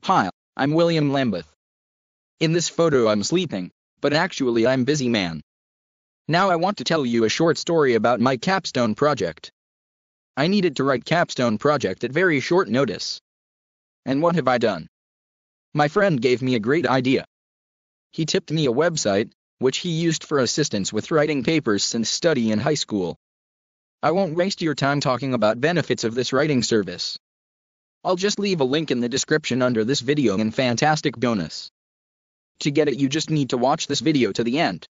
Hi, I'm William Lambeth. In this photo I'm sleeping, but actually I'm busy man. Now I want to tell you a short story about my capstone project. I needed to write capstone project at very short notice. And what have I done? My friend gave me a great idea. He tipped me a website, which he used for assistance with writing papers since study in high school. I won't waste your time talking about benefits of this writing service. I'll just leave a link in the description under this video and fantastic bonus. To get it you just need to watch this video to the end.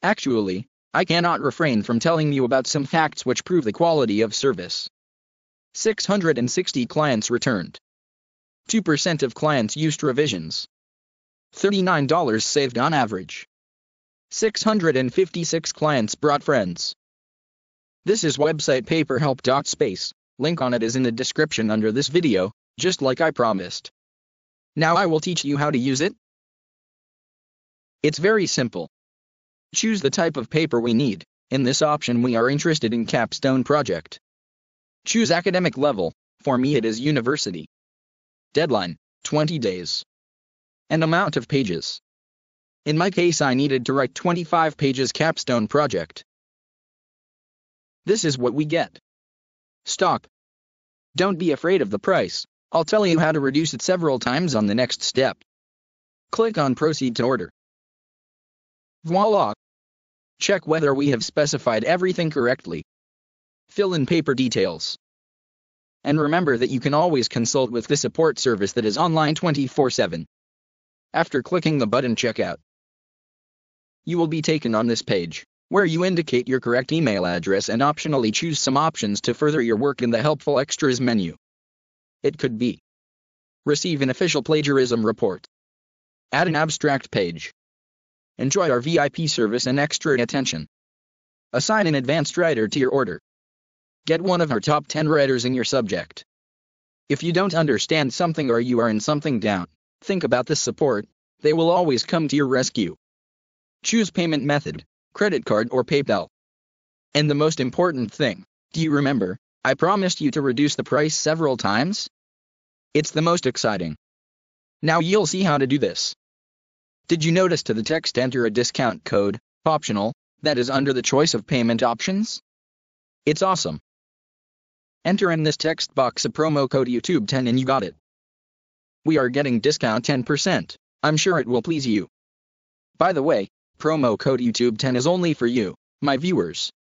Actually, I cannot refrain from telling you about some facts which prove the quality of service. 660 clients returned. 2% of clients used revisions. $39 saved on average. 656 clients brought friends. This is website paperhelp.space. Link on it is in the description under this video, just like I promised. Now I will teach you how to use it. It's very simple. Choose the type of paper we need. In this option we are interested in capstone project. Choose academic level. For me it is university. Deadline, 20 days. And amount of pages. In my case I needed to write 25 pages capstone project. This is what we get. Stop. Don't be afraid of the price. I'll tell you how to reduce it several times on the next step. Click on Proceed to order. Voila! Check whether we have specified everything correctly. Fill in paper details. And remember that you can always consult with the support service that is online 24/7. After clicking the button Checkout, you will be taken on this page, where you indicate your correct email address and optionally choose some options to further your work in the Helpful Extras menu. It could be: receive an official plagiarism report, add an abstract page, enjoy our VIP service and extra attention, assign an advanced writer to your order, get one of our top 10 writers in your subject. If you don't understand something or you are in something down, think about this support, they will always come to your rescue. Choose payment method, credit card or PayPal. And the most important thing, do you remember, I promised you to reduce the price several times? It's the most exciting. Now you'll see how to do this. Did you notice to the text enter a discount code, optional, that is under the choice of payment options? It's awesome. Enter in this text box a promo code YouTube10 and you got it. We are getting discount 10%. I'm sure it will please you. By the way, promo code YouTube10 is only for you, my viewers.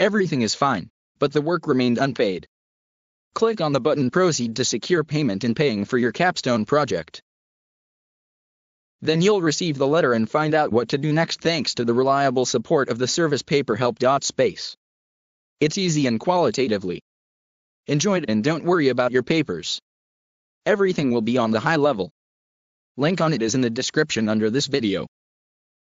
Everything is fine, but the work remained unpaid. Click on the button Proceed to secure payment in paying for your capstone project. Then you'll receive the letter and find out what to do next thanks to the reliable support of the service paperhelp.space. It's easy and qualitatively. Enjoy it and don't worry about your papers. Everything will be on the high level. Link on it is in the description under this video.